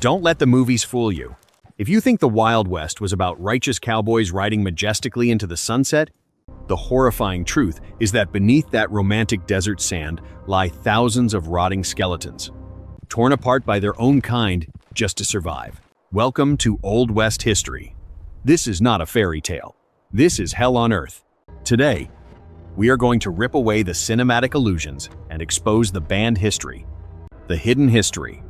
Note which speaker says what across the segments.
Speaker 1: Don't let the movies fool you. If you think the Wild West was about righteous cowboys riding majestically into the sunset, the horrifying truth is that beneath that romantic desert sand lie thousands of rotting skeletons, torn apart by their own kind just to survive. Welcome to Old West history. This is not a fairy tale. This is hell on earth. Today, we are going to rip away the cinematic illusions and expose the banned history, the hidden history,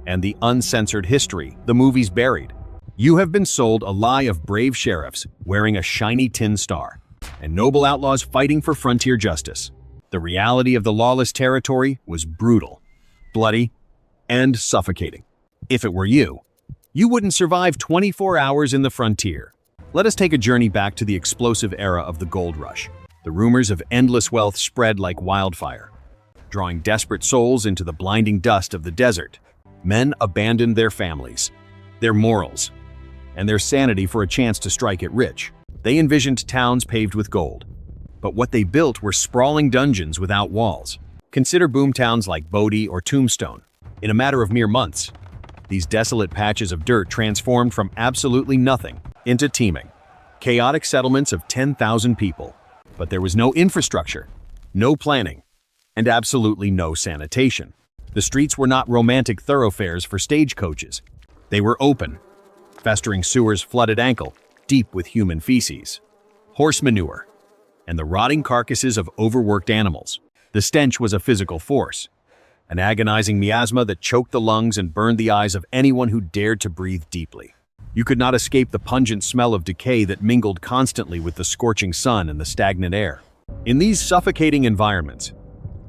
Speaker 1: and the uncensored history the movies buried. You have been sold a lie of brave sheriffs wearing a shiny tin star and noble outlaws fighting for frontier justice. The reality of the lawless territory was brutal, bloody, and suffocating. If it were you, you wouldn't survive 24 hours in the frontier. Let us take a journey back to the explosive era of the gold rush. The rumors of endless wealth spread like wildfire, drawing desperate souls into the blinding dust of the desert. Men abandoned their families, their morals, and their sanity for a chance to strike it rich. They envisioned towns paved with gold, but what they built were sprawling dungeons without walls. Consider boomtowns like Bodie or Tombstone. In a matter of mere months, these desolate patches of dirt transformed from absolutely nothing into teeming, chaotic settlements of 10,000 people. But there was no infrastructure, no planning, and absolutely no sanitation. The streets were not romantic thoroughfares for stagecoaches. They were open, festering sewers flooded ankle deep with human feces, horse manure, and the rotting carcasses of overworked animals. The stench was a physical force, an agonizing miasma that choked the lungs and burned the eyes of anyone who dared to breathe deeply. You could not escape the pungent smell of decay that mingled constantly with the scorching sun and the stagnant air. In these suffocating environments,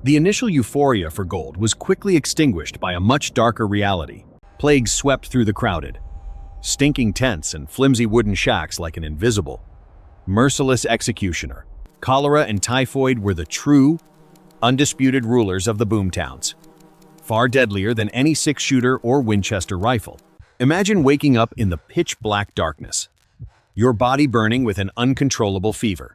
Speaker 1: the initial euphoria for gold was quickly extinguished by a much darker reality. Plagues swept through the crowded, stinking tents and flimsy wooden shacks like an invisible, merciless executioner. Cholera and typhoid were the true, undisputed rulers of the boomtowns, far deadlier than any six-shooter or Winchester rifle. Imagine waking up in the pitch-black darkness, your body burning with an uncontrollable fever,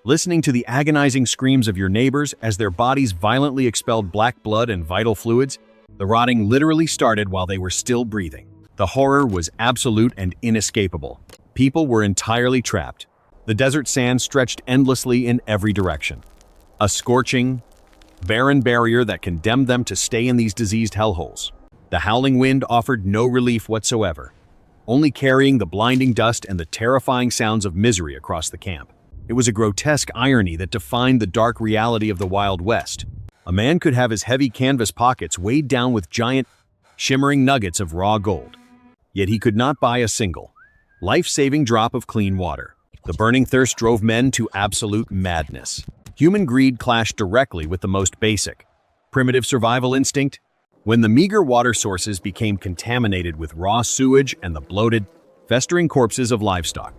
Speaker 1: listening to the agonizing screams of your neighbors as their bodies violently expelled black blood and vital fluids. The rotting literally started while they were still breathing. The horror was absolute and inescapable. People were entirely trapped. The desert sand stretched endlessly in every direction. A scorching, barren barrier that condemned them to stay in these diseased hellholes. The howling wind offered no relief whatsoever, only carrying the blinding dust and the terrifying sounds of misery across the camp. It was a grotesque irony that defined the dark reality of the Wild West. A man could have his heavy canvas pockets weighed down with giant, shimmering nuggets of raw gold, yet he could not buy a single, life-saving drop of clean water. The burning thirst drove men to absolute madness. Human greed clashed directly with the most basic, primitive survival instinct. When the meager water sources became contaminated with raw sewage and the bloated, festering corpses of livestock,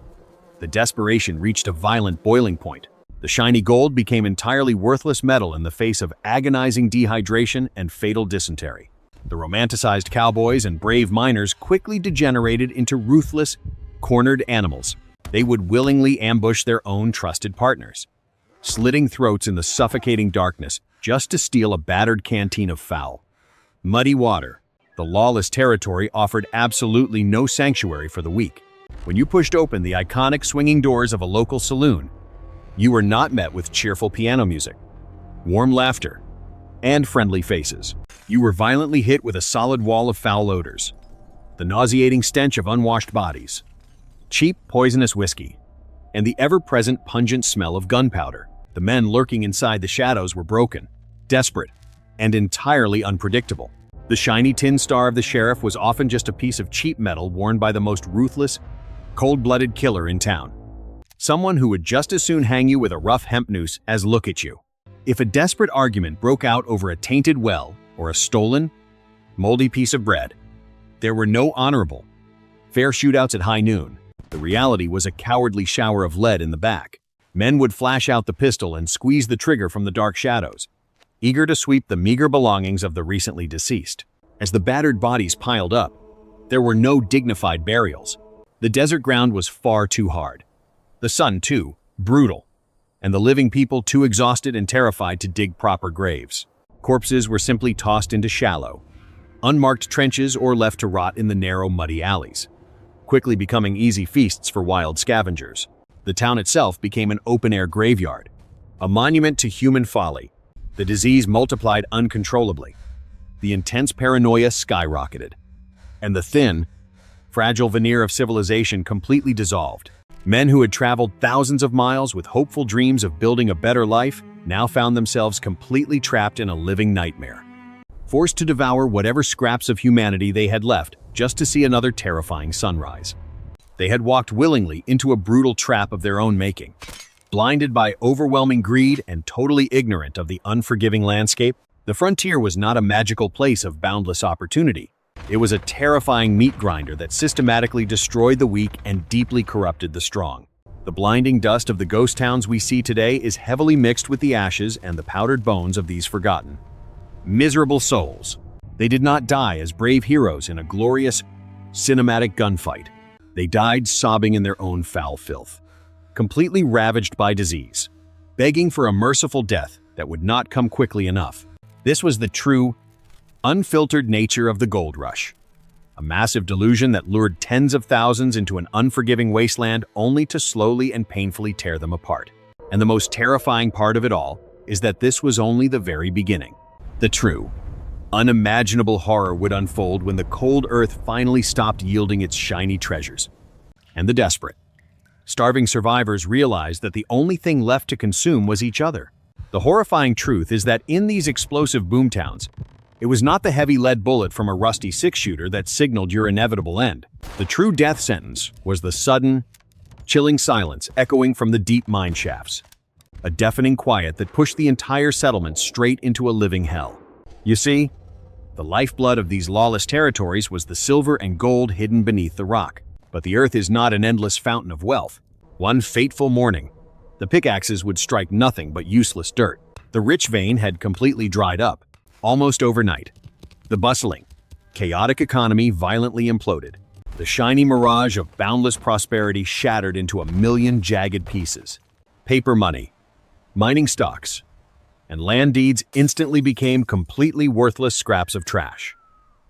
Speaker 1: the desperation reached a violent boiling point. The shiny gold became entirely worthless metal in the face of agonizing dehydration and fatal dysentery. The romanticized cowboys and brave miners quickly degenerated into ruthless, cornered animals. They would willingly ambush their own trusted partners, slitting throats in the suffocating darkness just to steal a battered canteen of foul, muddy water. The lawless territory offered absolutely no sanctuary for the weak. When you pushed open the iconic swinging doors of a local saloon, you were not met with cheerful piano music, warm laughter, and friendly faces. You were violently hit with a solid wall of foul odors, the nauseating stench of unwashed bodies, cheap, poisonous whiskey, and the ever-present pungent smell of gunpowder. The men lurking inside the shadows were broken, desperate, and entirely unpredictable. The shiny tin star of the sheriff was often just a piece of cheap metal worn by the most ruthless, cold-blooded killer in town. Someone who would just as soon hang you with a rough hemp noose as look at you. If a desperate argument broke out over a tainted well or a stolen, moldy piece of bread, there were no honorable, fair shootouts at high noon. The reality was a cowardly shower of lead in the back. Men would flash out the pistol and squeeze the trigger from the dark shadows, eager to sweep the meager belongings of the recently deceased. As the battered bodies piled up, there were no dignified burials. The desert ground was far too hard. The sun, too, brutal, and the living people too exhausted and terrified to dig proper graves. Corpses were simply tossed into shallow, unmarked trenches or left to rot in the narrow, muddy alleys, quickly becoming easy feasts for wild scavengers. The town itself became an open-air graveyard, a monument to human folly. The disease multiplied uncontrollably. The intense paranoia skyrocketed, and the thin, fragile veneer of civilization completely dissolved. Men who had traveled thousands of miles with hopeful dreams of building a better life now found themselves completely trapped in a living nightmare, forced to devour whatever scraps of humanity they had left just to see another terrifying sunrise. They had walked willingly into a brutal trap of their own making. Blinded by overwhelming greed and totally ignorant of the unforgiving landscape, the frontier was not a magical place of boundless opportunity. It was a terrifying meat grinder that systematically destroyed the weak and deeply corrupted the strong. The blinding dust of the ghost towns we see today is heavily mixed with the ashes and the powdered bones of these forgotten, miserable souls. They did not die as brave heroes in a glorious, cinematic gunfight. They died sobbing in their own foul filth, completely ravaged by disease, begging for a merciful death that would not come quickly enough. This was the true, unfiltered nature of the gold rush, a massive delusion that lured tens of thousands into an unforgiving wasteland only to slowly and painfully tear them apart. And the most terrifying part of it all is that this was only the very beginning. The true, unimaginable horror would unfold when the cold earth finally stopped yielding its shiny treasures. And the desperate, starving survivors realized that the only thing left to consume was each other. The horrifying truth is that in these explosive boomtowns, it was not the heavy lead bullet from a rusty six-shooter that signaled your inevitable end. The true death sentence was the sudden, chilling silence echoing from the deep mine shafts, a deafening quiet that pushed the entire settlement straight into a living hell. You see, the lifeblood of these lawless territories was the silver and gold hidden beneath the rock. But the earth is not an endless fountain of wealth. One fateful morning, the pickaxes would strike nothing but useless dirt. The rich vein had completely dried up, almost overnight. The bustling, chaotic economy violently imploded. The shiny mirage of boundless prosperity shattered into a million jagged pieces. Paper money, mining stocks, and land deeds instantly became completely worthless scraps of trash,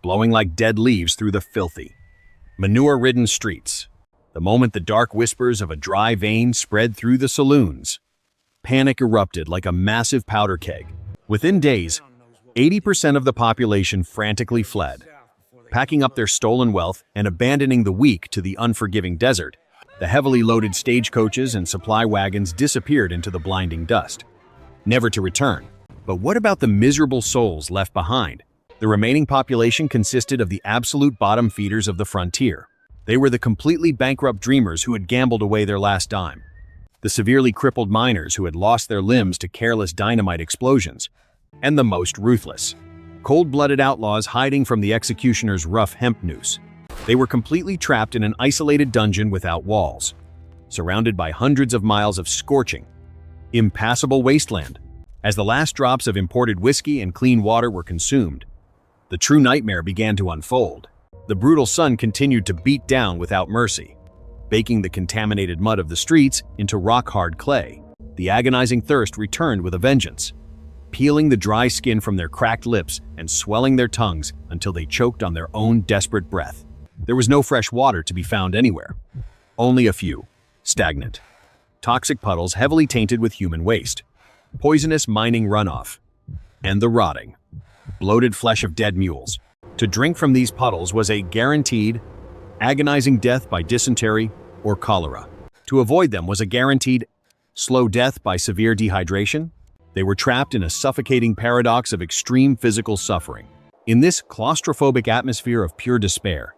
Speaker 1: blowing like dead leaves through the filthy, manure-ridden streets. The moment the dark whispers of a dry vein spread through the saloons, panic erupted like a massive powder keg. Within days, 80% of the population frantically fled, packing up their stolen wealth and abandoning the weak to the unforgiving desert. The heavily loaded stagecoaches and supply wagons disappeared into the blinding dust, never to return. But what about the miserable souls left behind? The remaining population consisted of the absolute bottom feeders of the frontier. They were the completely bankrupt dreamers who had gambled away their last dime, the severely crippled miners who had lost their limbs to careless dynamite explosions, and the most ruthless, cold-blooded outlaws hiding from the executioner's rough hemp noose. They were completely trapped in an isolated dungeon without walls, surrounded by hundreds of miles of scorching, impassable wasteland. As the last drops of imported whiskey and clean water were consumed, the true nightmare began to unfold. The brutal sun continued to beat down without mercy, baking the contaminated mud of the streets into rock-hard clay. The agonizing thirst returned with a vengeance, peeling the dry skin from their cracked lips and swelling their tongues until they choked on their own desperate breath. There was no fresh water to be found anywhere. Only a few, stagnant, toxic puddles heavily tainted with human waste, poisonous mining runoff, and the rotting, bloated flesh of dead mules. To drink from these puddles was a guaranteed, agonizing death by dysentery or cholera. To avoid them was a guaranteed, slow death by severe dehydration. They were trapped in a suffocating paradox of extreme physical suffering. In this claustrophobic atmosphere of pure despair,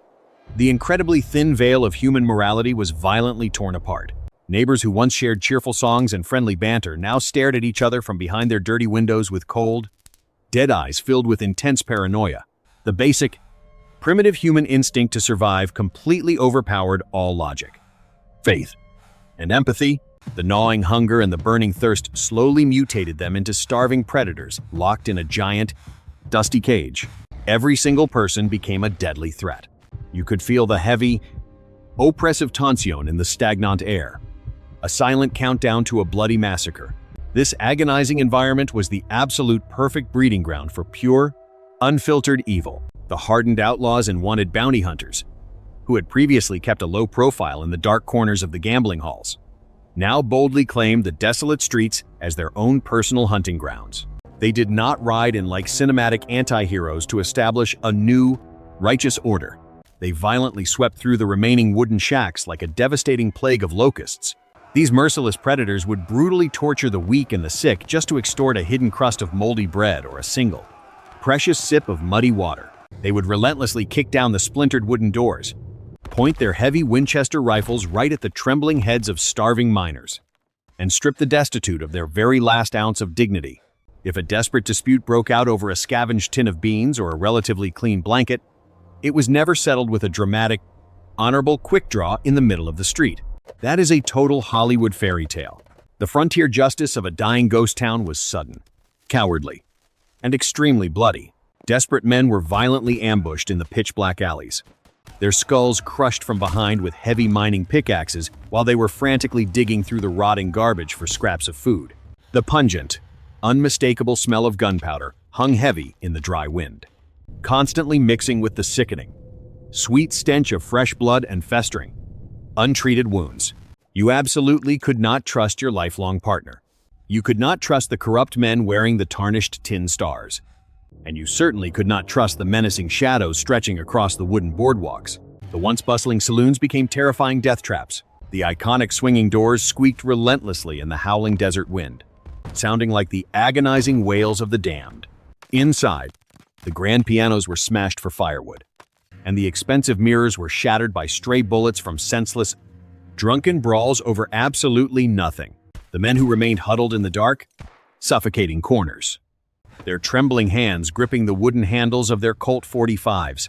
Speaker 1: the incredibly thin veil of human morality was violently torn apart. Neighbors who once shared cheerful songs and friendly banter now stared at each other from behind their dirty windows with cold, dead eyes filled with intense paranoia. The basic, primitive human instinct to survive completely overpowered all logic. Faith and empathy, the gnawing hunger and the burning thirst slowly mutated them into starving predators locked in a giant, dusty cage. Every single person became a deadly threat. You could feel the heavy, oppressive tension in the stagnant air, a silent countdown to a bloody massacre. This agonizing environment was the absolute perfect breeding ground for pure, unfiltered evil. the hardened outlaws and wanted bounty hunters, who had previously kept a low profile in the dark corners of the gambling halls, now boldly claimed the desolate streets as their own personal hunting grounds. They did not ride in like cinematic anti-heroes to establish a new, righteous order. They violently swept through the remaining wooden shacks like a devastating plague of locusts. These merciless predators would brutally torture the weak and the sick just to extort a hidden crust of moldy bread or a single, precious sip of muddy water. They would relentlessly kick down the splintered wooden doors, point their heavy Winchester rifles right at the trembling heads of starving miners, and strip the destitute of their very last ounce of dignity. If a desperate dispute broke out over a scavenged tin of beans or a relatively clean blanket, it was never settled with a dramatic, honorable quick draw in the middle of the street. That is a total Hollywood fairy tale. The frontier justice of a dying ghost town was sudden, cowardly, and extremely bloody. Desperate men were violently ambushed in the pitch-black alleys, their skulls crushed from behind with heavy mining pickaxes while they were frantically digging through the rotting garbage for scraps of food. The pungent, unmistakable smell of gunpowder hung heavy in the dry wind, constantly mixing with the sickening, sweet stench of fresh blood and festering, untreated wounds. You absolutely could not trust your lifelong partner. You could not trust the corrupt men wearing the tarnished tin stars. And you certainly could not trust the menacing shadows stretching across the wooden boardwalks. The once bustling saloons became terrifying death traps. The iconic swinging doors squeaked relentlessly in the howling desert wind, sounding like the agonizing wails of the damned. Inside, the grand pianos were smashed for firewood, and the expensive mirrors were shattered by stray bullets from senseless, drunken brawls over absolutely nothing. The men who remained huddled in the dark, suffocating corners, their trembling hands gripping the wooden handles of their Colt 45s,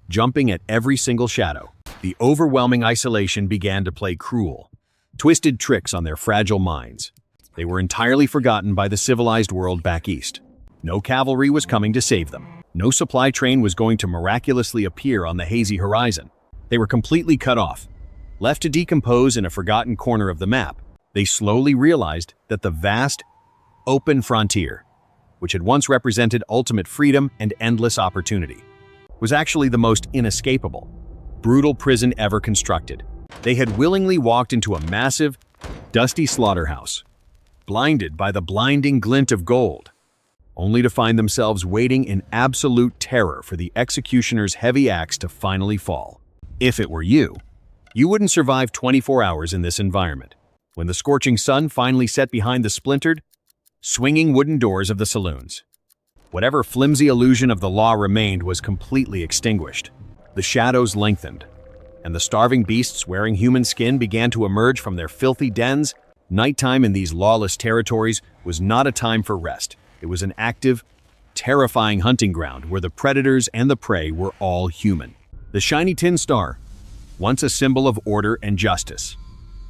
Speaker 1: jumping at every single shadow. The overwhelming isolation began to play cruel, twisted tricks on their fragile minds. They were entirely forgotten by the civilized world back east. No cavalry was coming to save them. No supply train was going to miraculously appear on the hazy horizon. They were completely cut off, left to decompose in a forgotten corner of the map. They slowly realized that the vast, open frontier, which had once represented ultimate freedom and endless opportunity, was actually the most inescapable, brutal prison ever constructed. They had willingly walked into a massive, dusty slaughterhouse, blinded by the blinding glint of gold, only to find themselves waiting in absolute terror for the executioner's heavy axe to finally fall. If it were you, you wouldn't survive 24 hours in this environment. When the scorching sun finally set behind the splintered, swinging wooden doors of the saloons, whatever flimsy illusion of the law remained was completely extinguished. The shadows lengthened, and the starving beasts wearing human skin began to emerge from their filthy dens. Nighttime in these lawless territories was not a time for rest. It was an active, terrifying hunting ground where the predators and the prey were all human. The shiny tin star, once a symbol of order and justice,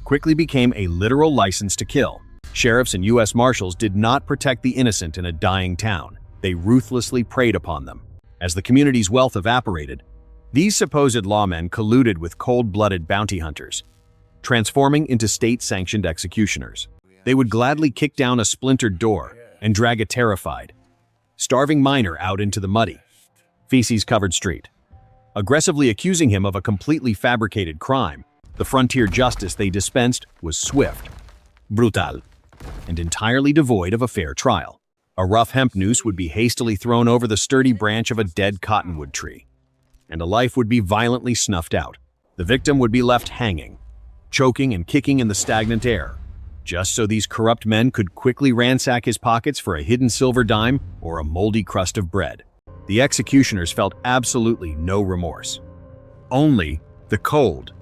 Speaker 1: quickly became a literal license to kill. Sheriffs and U.S. Marshals did not protect the innocent in a dying town. They ruthlessly preyed upon them. As the community's wealth evaporated, these supposed lawmen colluded with cold-blooded bounty hunters, transforming into state-sanctioned executioners. They would gladly kick down a splintered door and drag a terrified, starving miner out into the muddy, feces-covered street, aggressively accusing him of a completely fabricated crime. The frontier justice they dispensed was swift, brutal, and entirely devoid of a fair trial. A rough hemp noose would be hastily thrown over the sturdy branch of a dead cottonwood tree, and a life would be violently snuffed out. The victim would be left hanging, choking and kicking in the stagnant air, just so these corrupt men could quickly ransack his pockets for a hidden silver dime or a moldy crust of bread. The executioners felt absolutely no remorse, only the cold,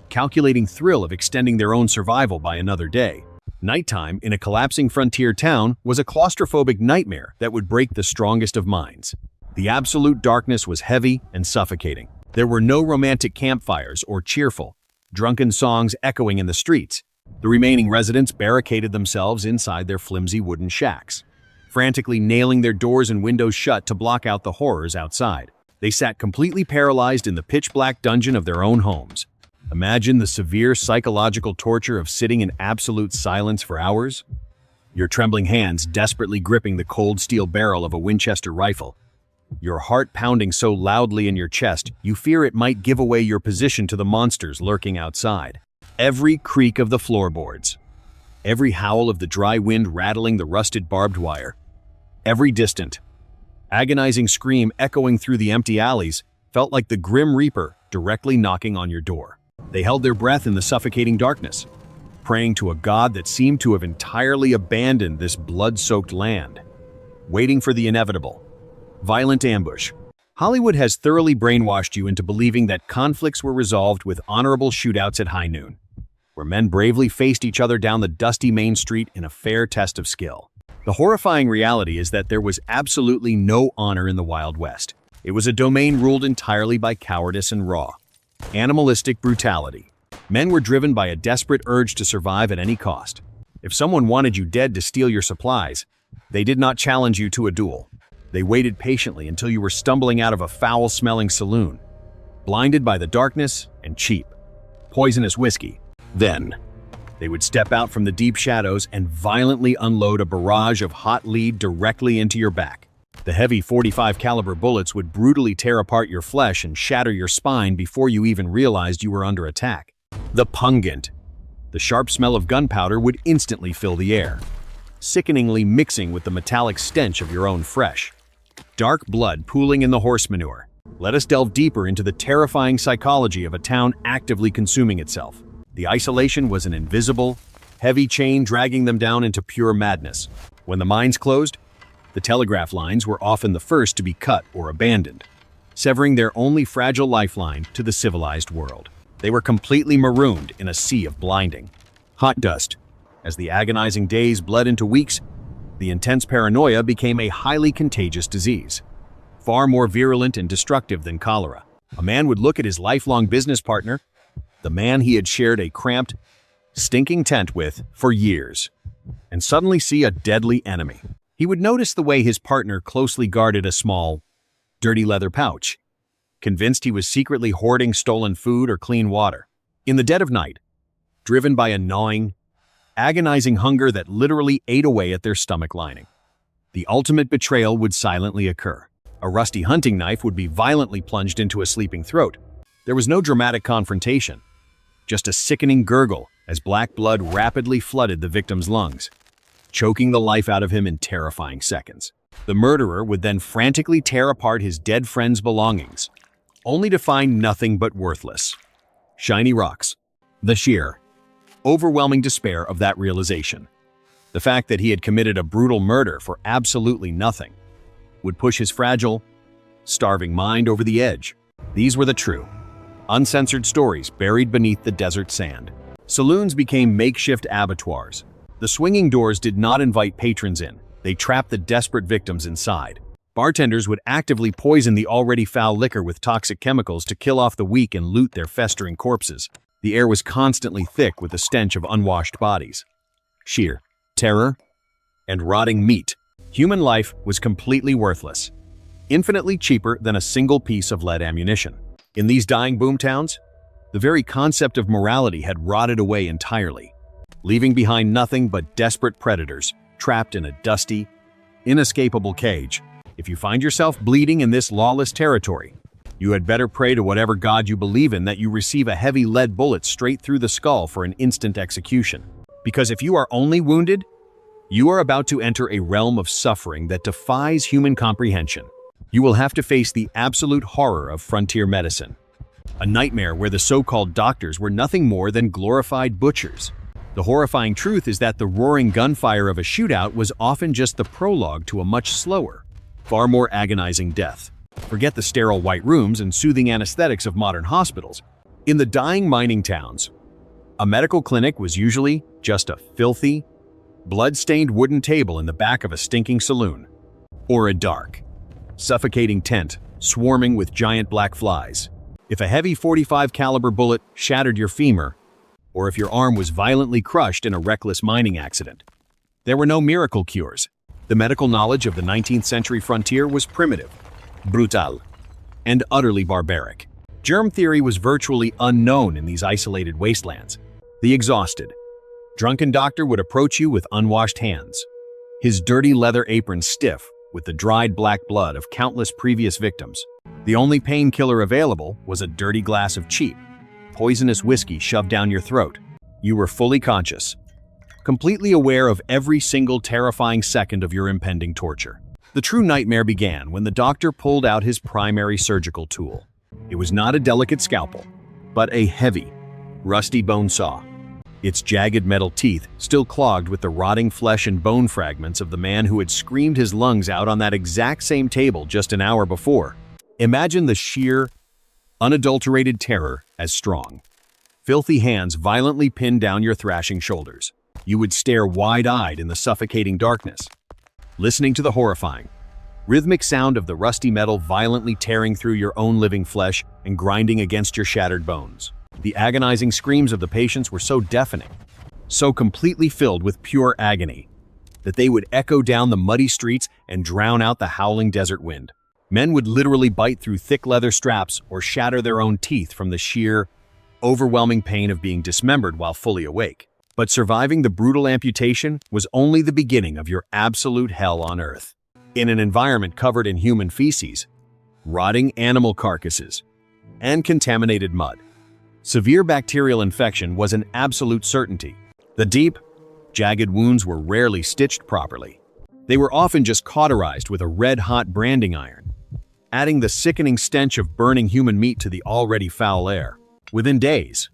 Speaker 1: calculating thrill of extending their own survival by another day. Nighttime in a collapsing frontier town was a claustrophobic nightmare that would break the strongest of minds. The absolute darkness was heavy and suffocating. There were no romantic campfires or cheerful, drunken songs echoing in the streets. The remaining residents barricaded themselves inside their flimsy wooden shacks, frantically nailing their doors and windows shut to block out the horrors outside. They sat completely paralyzed in the pitch-black dungeon of their own homes. Imagine the severe psychological torture of sitting in absolute silence for hours, your trembling hands desperately gripping the cold steel barrel of a Winchester rifle, your heart pounding so loudly in your chest you fear it might give away your position to the monsters lurking outside. Every creak of the floorboards, every howl of the dry wind rattling the rusted barbed wire, every distant, agonizing scream echoing through the empty alleys felt like the Grim Reaper directly knocking on your door. They held their breath in the suffocating darkness, praying to a god that seemed to have entirely abandoned this blood-soaked land, waiting for the inevitable. Violent ambush. Hollywood has thoroughly brainwashed you into believing that conflicts were resolved with honorable shootouts at high noon, where men bravely faced each other down the dusty main street in a fair test of skill. The horrifying reality is that there was absolutely no honor in the Wild West. It was a domain ruled entirely by cowardice and raw, animalistic brutality. Men were driven by a desperate urge to survive at any cost. If someone wanted you dead to steal your supplies, they did not challenge you to a duel. They waited patiently until you were stumbling out of a foul-smelling saloon, blinded by the darkness and cheap, poisonous whiskey. Then, they would step out from the deep shadows and violently unload a barrage of hot lead directly into your back. The heavy .45 caliber bullets would brutally tear apart your flesh and shatter your spine before you even realized you were under attack. The pungent, the sharp smell of gunpowder would instantly fill the air, sickeningly mixing with the metallic stench of your own fresh, dark blood pooling in the horse manure. Let us delve deeper into the terrifying psychology of a town actively consuming itself. The isolation was an invisible, heavy chain dragging them down into pure madness. When the mines closed, the telegraph lines were often the first to be cut or abandoned, severing their only fragile lifeline to the civilized world. They were completely marooned in a sea of blinding hot dust. As the agonizing days bled into weeks, the intense paranoia became a highly contagious disease, far more virulent and destructive than cholera. A man would look at his lifelong business partner, the man he had shared a cramped, stinking tent with for years, and suddenly see a deadly enemy. He would notice the way his partner closely guarded a small, dirty leather pouch, convinced he was secretly hoarding stolen food or clean water. In the dead of night, driven by a gnawing, agonizing hunger that literally ate away at their stomach lining, the ultimate betrayal would silently occur. A rusty hunting knife would be violently plunged into a sleeping throat. There was no dramatic confrontation, just a sickening gurgle as black blood rapidly flooded the victim's lungs, choking the life out of him in terrifying seconds. The murderer would then frantically tear apart his dead friend's belongings, only to find nothing but worthless, shiny rocks. The sheer, overwhelming despair of that realization, the fact that he had committed a brutal murder for absolutely nothing, would push his fragile, starving mind over the edge. These were the true, uncensored stories buried beneath the desert sand. Saloons became makeshift abattoirs. The swinging doors did not invite patrons in. They trapped the desperate victims inside. Bartenders would actively poison the already foul liquor with toxic chemicals to kill off the weak and loot their festering corpses. The air was constantly thick with the stench of unwashed bodies, sheer terror, and rotting meat. Human life was completely worthless, infinitely cheaper than a single piece of lead ammunition. In these dying boomtowns, the very concept of morality had rotted away entirely, leaving behind nothing but desperate predators trapped in a dusty, inescapable cage. If you find yourself bleeding in this lawless territory, you had better pray to whatever god you believe in that you receive a heavy lead bullet straight through the skull for an instant execution. Because if you are only wounded, you are about to enter a realm of suffering that defies human comprehension. You will have to face the absolute horror of frontier medicine, a nightmare where the so-called doctors were nothing more than glorified butchers. The horrifying truth is that the roaring gunfire of a shootout was often just the prologue to a much slower, far more agonizing death. Forget the sterile white rooms and soothing anesthetics of modern hospitals. In the dying mining towns, a medical clinic was usually just a filthy, blood-stained wooden table in the back of a stinking saloon, or a dark, suffocating tent swarming with giant black flies. If a heavy .45 caliber bullet shattered your femur, or if your arm was violently crushed in a reckless mining accident, there were no miracle cures. The medical knowledge of the 19th century frontier was primitive, brutal, and utterly barbaric. Germ theory was virtually unknown in these isolated wastelands. The exhausted, drunken doctor would approach you with unwashed hands, his dirty leather apron stiff with the dried black blood of countless previous victims. The only painkiller available was a dirty glass of cheap, poisonous whiskey shoved down your throat. You were fully conscious, completely aware of every single terrifying second of your impending torture. The true nightmare began when the doctor pulled out his primary surgical tool. It was not a delicate scalpel, but a heavy, rusty bone saw. Its jagged metal teeth still clogged with the rotting flesh and bone fragments of the man who had screamed his lungs out on that exact same table just an hour before. Imagine the sheer, unadulterated terror as strong. Filthy hands violently pinned down your thrashing shoulders. You would stare wide-eyed in the suffocating darkness, listening to the horrifying, rhythmic sound of the rusty metal violently tearing through your own living flesh and grinding against your shattered bones. The agonizing screams of the patients were so deafening, so completely filled with pure agony, that they would echo down the muddy streets and drown out the howling desert wind. Men would literally bite through thick leather straps or shatter their own teeth from the sheer, overwhelming pain of being dismembered while fully awake. But surviving the brutal amputation was only the beginning of your absolute hell on earth. In an environment covered in human feces, rotting animal carcasses, and contaminated mud, severe bacterial infection was an absolute certainty. The deep, jagged wounds were rarely stitched properly. They were often just cauterized with a red-hot branding iron, adding the sickening stench of burning human meat to the already foul air. Within days,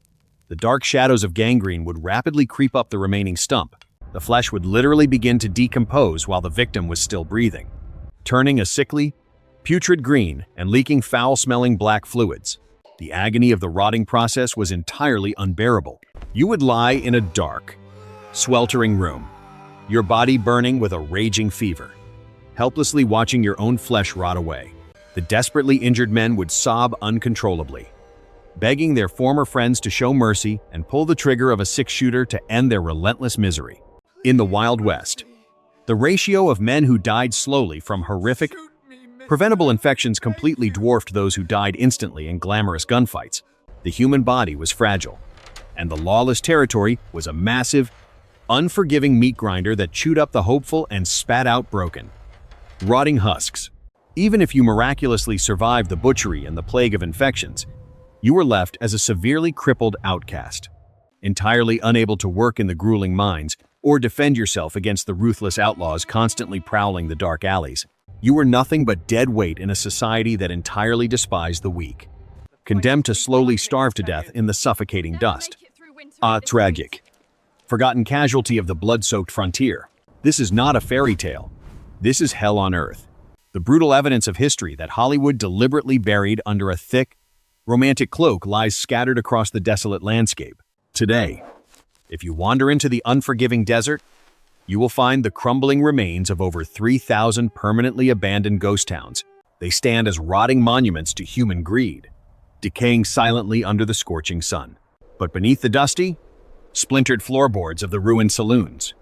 Speaker 1: the dark shadows of gangrene would rapidly creep up the remaining stump. The flesh would literally begin to decompose while the victim was still breathing, turning a sickly, putrid green and leaking foul-smelling black fluids. The agony of the rotting process was entirely unbearable. You would lie in a dark, sweltering room, your body burning with a raging fever, helplessly watching your own flesh rot away. The desperately injured men would sob uncontrollably, begging their former friends to show mercy and pull the trigger of a six-shooter to end their relentless misery. In the Wild West, the ratio of men who died slowly from horrific, preventable infections completely dwarfed those who died instantly in glamorous gunfights. The human body was fragile, and the lawless territory was a massive, unforgiving meat grinder that chewed up the hopeful and spat out broken, rotting husks. Even if you miraculously survived the butchery and the plague of infections, you were left as a severely crippled outcast, entirely unable to work in the grueling mines or defend yourself against the ruthless outlaws constantly prowling the dark alleys. You were nothing but dead weight in a society that entirely despised the weak, condemned to slowly starve to death in the suffocating dust. Tragic. Forgotten casualty of the blood-soaked frontier. This is not a fairy tale. This is hell on earth. The brutal evidence of history that Hollywood deliberately buried under a thick, romantic cloak lies scattered across the desolate landscape. Today, if you wander into the unforgiving desert, you will find the crumbling remains of over 3,000 permanently abandoned ghost towns. They stand as rotting monuments to human greed, decaying silently under the scorching sun. But beneath the dusty, splintered floorboards of the ruined saloons,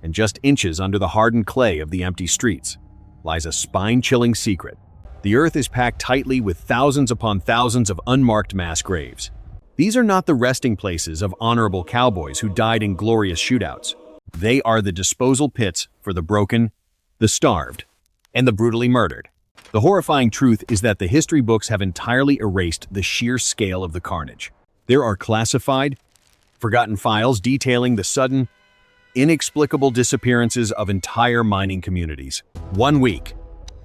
Speaker 1: and just inches under the hardened clay of the empty streets, lies a spine-chilling secret. The earth is packed tightly with thousands upon thousands of unmarked mass graves. These are not the resting places of honorable cowboys who died in glorious shootouts. They are the disposal pits for the broken, the starved, and the brutally murdered. The horrifying truth is that the history books have entirely erased the sheer scale of the carnage. There are classified, forgotten files detailing the sudden, inexplicable disappearances of entire mining communities. 1 week,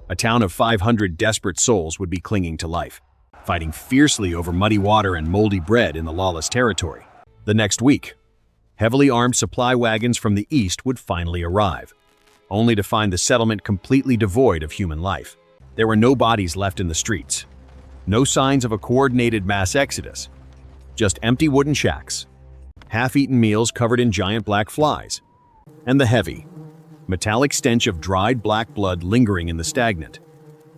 Speaker 1: a town of 500 desperate souls would be clinging to life, fighting fiercely over muddy water and moldy bread in the lawless territory. The next week, heavily armed supply wagons from the east would finally arrive, only to find the settlement completely devoid of human life. There were no bodies left in the streets, no signs of a coordinated mass exodus, just empty wooden shacks, half-eaten meals covered in giant black flies, and the heavy, metallic stench of dried black blood lingering in the stagnant,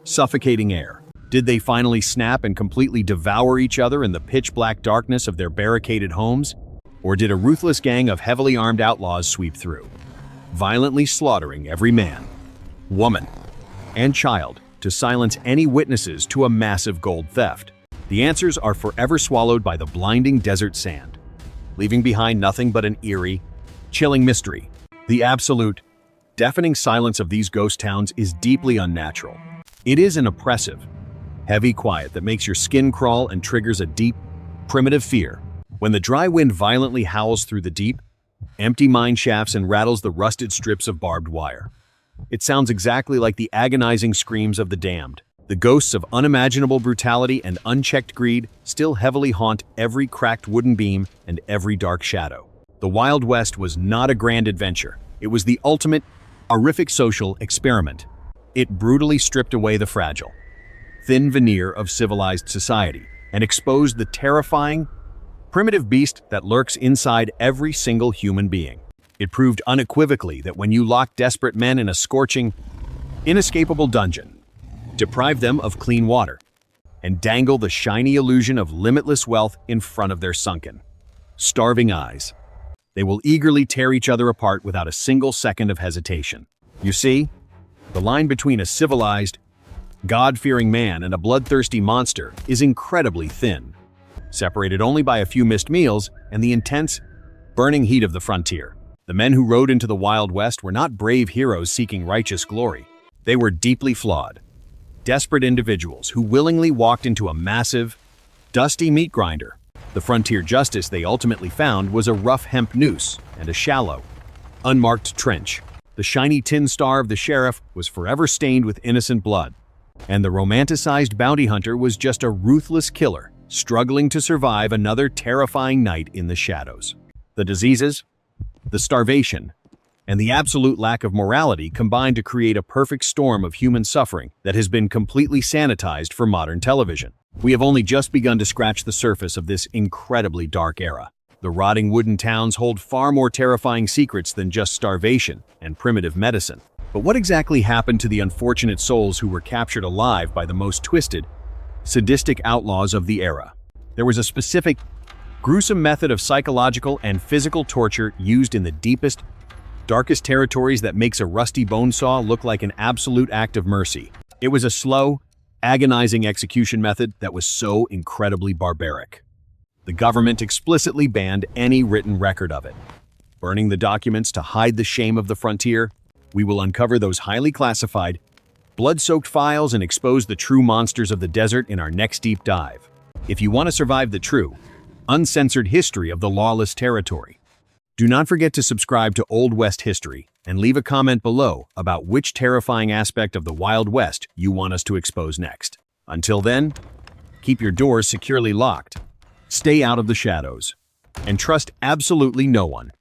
Speaker 1: suffocating air. Did they finally snap and completely devour each other in the pitch-black darkness of their barricaded homes? Or did a ruthless gang of heavily armed outlaws sweep through, violently slaughtering every man, woman, and child to silence any witnesses to a massive gold theft? The answers are forever swallowed by the blinding desert sand, leaving behind nothing but an eerie, chilling mystery. The absolute, deafening silence of these ghost towns is deeply unnatural. It is an oppressive, heavy quiet that makes your skin crawl and triggers a deep, primitive fear. When the dry wind violently howls through the deep, empty mine shafts and rattles the rusted strips of barbed wire. It sounds exactly like the agonizing screams of the damned. The ghosts of unimaginable brutality and unchecked greed still heavily haunt every cracked wooden beam and every dark shadow. The Wild West was not a grand adventure. It was the ultimate, horrific social experiment. It brutally stripped away the fragile, thin veneer of civilized society and exposed the terrifying, primitive beast that lurks inside every single human being. It proved unequivocally that when you lock desperate men in a scorching, inescapable dungeon, deprive them of clean water, and dangle the shiny illusion of limitless wealth in front of their sunken, starving eyes, they will eagerly tear each other apart without a single second of hesitation. You see, the line between a civilized, God-fearing man and a bloodthirsty monster is incredibly thin, separated only by a few missed meals and the intense, burning heat of the frontier. The men who rode into the Wild West were not brave heroes seeking righteous glory. They were deeply flawed, desperate individuals who willingly walked into a massive, dusty meat grinder. The frontier justice they ultimately found was a rough hemp noose and a shallow, unmarked trench. The shiny tin star of the sheriff was forever stained with innocent blood, and the romanticized bounty hunter was just a ruthless killer, struggling to survive another terrifying night in the shadows. The diseases, the starvation, and the absolute lack of morality combined to create a perfect storm of human suffering that has been completely sanitized for modern television. We have only just begun to scratch the surface of this incredibly dark era. The rotting wooden towns hold far more terrifying secrets than just starvation and primitive medicine. But what exactly happened to the unfortunate souls who were captured alive by the most twisted, sadistic outlaws of the era? There was a specific, gruesome method of psychological and physical torture used in the deepest, darkest territories that makes a rusty bone saw look like an absolute act of mercy. It was a slow, agonizing execution method that was so incredibly barbaric. The government explicitly banned any written record of it. Burning the documents to hide the shame of the frontier, we will uncover those highly classified, blood-soaked files and expose the true monsters of the desert in our next deep dive. If you want to survive the true, uncensored history of the lawless territory, do not forget to subscribe to Old West History and leave a comment below about which terrifying aspect of the Wild West you want us to expose next. Until then, keep your doors securely locked, stay out of the shadows, and trust absolutely no one.